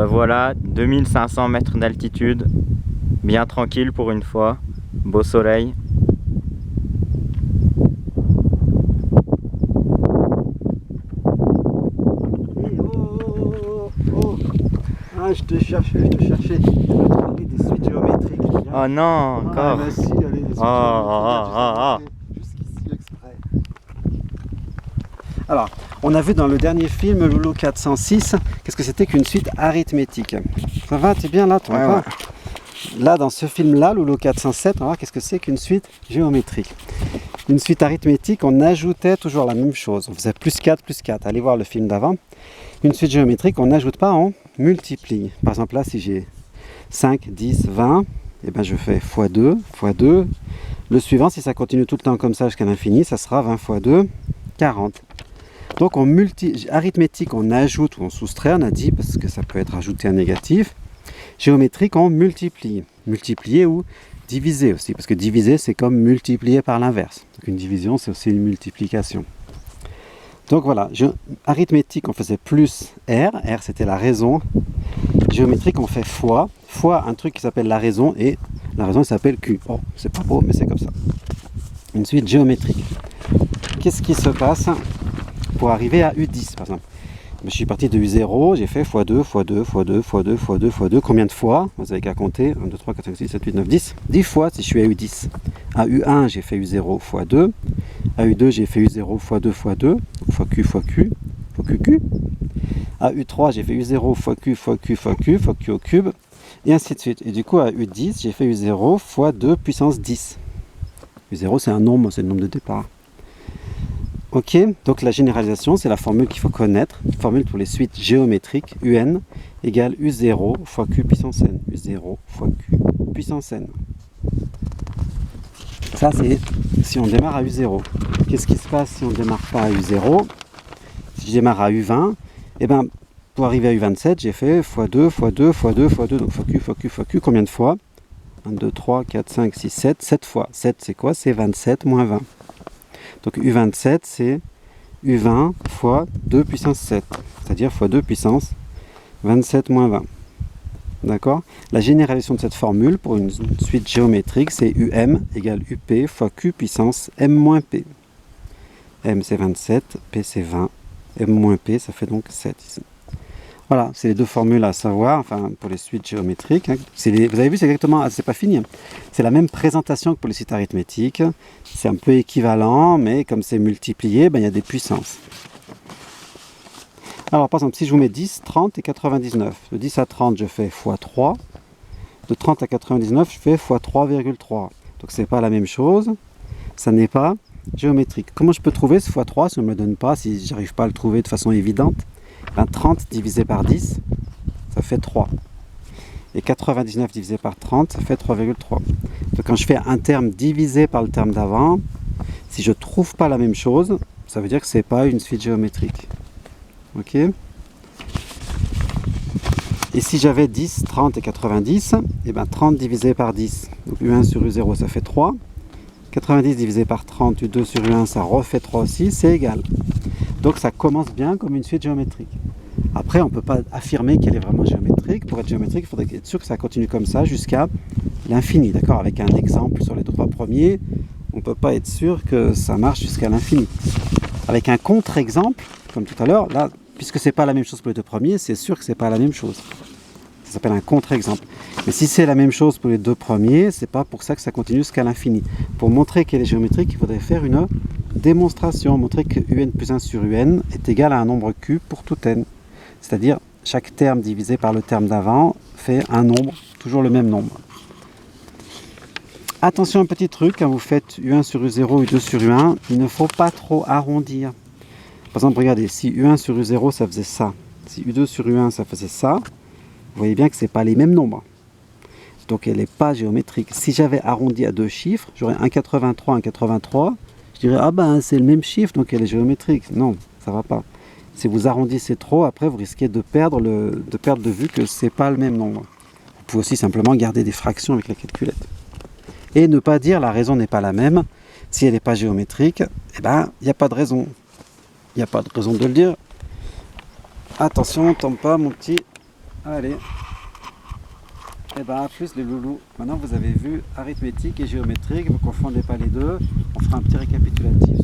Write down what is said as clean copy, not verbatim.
Voilà, 2500 mètres d'altitude, bien tranquille pour une fois, beau soleil. Ah, je te cherchais. Des suites géométriques. Oh non, encore. Ah, bah si, allez, des suites géométriques. Jusqu'ici exprès. Alors, on a vu dans le dernier film, Loulou 406, qu'est-ce que c'était qu'une suite arithmétique. Ça va, t'es bien là, toi, Ouais, encore ouais. Là, dans ce film-là, Loulou 407, on va voir qu'est-ce que c'est qu'une suite géométrique. Une suite arithmétique, on ajoutait toujours la même chose. On faisait plus 4, plus 4. Allez voir le film d'avant. Une suite géométrique, on n'ajoute pas, on multiplie. Par exemple, là, si j'ai 5, 10, 20, et ben je fais x2, x2. Le suivant, si ça continue tout le temps comme ça jusqu'à l'infini, ça sera 20 x 2, 40. Donc, arithmétique, on ajoute ou on soustrait, on a dit, parce que ça peut être ajouté à négatif. Géométrique, on multiplie. Multiplier ou diviser aussi, parce que diviser, c'est comme multiplier par l'inverse. Donc, une division, c'est aussi une multiplication. Donc voilà, arithmétique, on faisait plus R. R, c'était la raison. Géométrique, on fait fois. Fois un truc qui s'appelle la raison, et la raison, elle s'appelle Q. Oh, c'est pas beau, mais c'est comme ça. Une suite géométrique. Qu'est-ce qui se passe pour arriver à U10, par exemple? Je suis parti de U0, j'ai fait x2, x2, x2, x2, x2, x2. Combien de fois? Vous avez qu'à compter. 1, 2, 3, 4, 5, 6, 7, 8, 9, 10. 10 fois si je suis à U10. À U1, j'ai fait U0 x2. À U2, j'ai fait U0 x2 x2. Fois Q fois Q. Fois QQ. À U3, j'ai fait U0 fois Q fois Q fois Q. Fois Q au cube. Et ainsi de suite. Et du coup, à U10, j'ai fait U0 fois 2 puissance 10. U0, c'est un nombre, c'est le nombre de départ. Ok, donc la généralisation, c'est la formule qu'il faut connaître. Formule pour les suites géométriques. UN égale U0 fois Q puissance N. U0 fois Q puissance N. Ça, c'est si on démarre à U0. Qu'est-ce qui se passe si on ne démarre pas à U0? Si je démarre à U20, eh ben, pour arriver à U27, j'ai fait x2, x2, x2, x2. Donc fois Q, fois Q, fois Q. Combien de fois? 1, 2, 3, 4, 5, 6, 7. 7 fois. 7, c'est quoi? C'est 27 moins 20. Donc U27, c'est U20 fois 2 puissance 7, c'est-à-dire fois 2 puissance 27 moins 20. D'accord? La généralisation de cette formule pour une suite géométrique, c'est UM égale UP fois Q puissance M moins P. M c'est 27, P c'est 20, M moins P ça fait donc 7 ici. Voilà, c'est les deux formules à savoir, enfin pour les suites géométriques. Hein. Vous avez vu, c'est exactement, c'est pas fini. Hein. C'est la même présentation que pour les suites arithmétiques. C'est un peu équivalent, mais comme c'est multiplié, ben, il y a des puissances. Alors par exemple, si je vous mets 10, 30 et 99, de 10 à 30, je fais x3. De 30 à 99, je fais x3,3. Donc c'est pas la même chose. Ça n'est pas géométrique. Comment je peux trouver ce x3 si on ne me le donne pas, si j'arrive pas à le trouver de façon évidente? Ben, 30 divisé par 10, ça fait 3. Et 99 divisé par 30, ça fait 3,3. Donc quand je fais un terme divisé par le terme d'avant, si je ne trouve pas la même chose, ça veut dire que ce n'est pas une suite géométrique. Ok? Et si j'avais 10, 30 et 90, et ben 30 divisé par 10, donc U1 sur U0, ça fait 3. 90 divisé par 30, U2 sur U1, ça refait 3 aussi, c'est égal. Donc ça commence bien comme une suite géométrique. Après, on ne peut pas affirmer qu'elle est vraiment géométrique. Pour être géométrique, il faudrait être sûr que ça continue comme ça jusqu'à l'infini. D'accord? Avec un exemple sur les trois premiers, on ne peut pas être sûr que ça marche jusqu'à l'infini. Avec un contre-exemple, comme tout à l'heure, là, puisque ce n'est pas la même chose pour les deux premiers, c'est sûr que ce n'est pas la même chose. Ça s'appelle un contre-exemple. Mais si c'est la même chose pour les deux premiers, c'est pas pour ça que ça continue jusqu'à l'infini. Pour montrer qu'elle est géométrique, il faudrait faire une démonstration, montrer que UN plus 1 sur UN est égal à un nombre Q pour tout N. C'est-à-dire, chaque terme divisé par le terme d'avant fait un nombre, toujours le même nombre. Attention, un petit truc, quand vous faites U1 sur U0, U2 sur U1, il ne faut pas trop arrondir. Par exemple, regardez, si U1 sur U0, ça faisait ça. Si U2 sur U1, ça faisait ça, vous voyez bien que ce n'est pas les mêmes nombres. Donc elle n'est pas géométrique. Si j'avais arrondi à deux chiffres, j'aurais 1,83, 1,83. Je dirais, ah ben c'est le même chiffre, donc elle est géométrique. Non, ça ne va pas. Si vous arrondissez trop, après vous risquez de perdre de vue que ce n'est pas le même nombre. Vous pouvez aussi simplement garder des fractions avec la calculette. Et ne pas dire la raison n'est pas la même. Si elle n'est pas géométrique, eh ben il n'y a pas de raison. Il n'y a pas de raison de le dire. Attention, tombe pas mon petit Allez. Et ben à plus les loulous. Maintenant vous avez vu arithmétique et géométrique, vous ne confondez pas les deux. On fera un petit récapitulatif.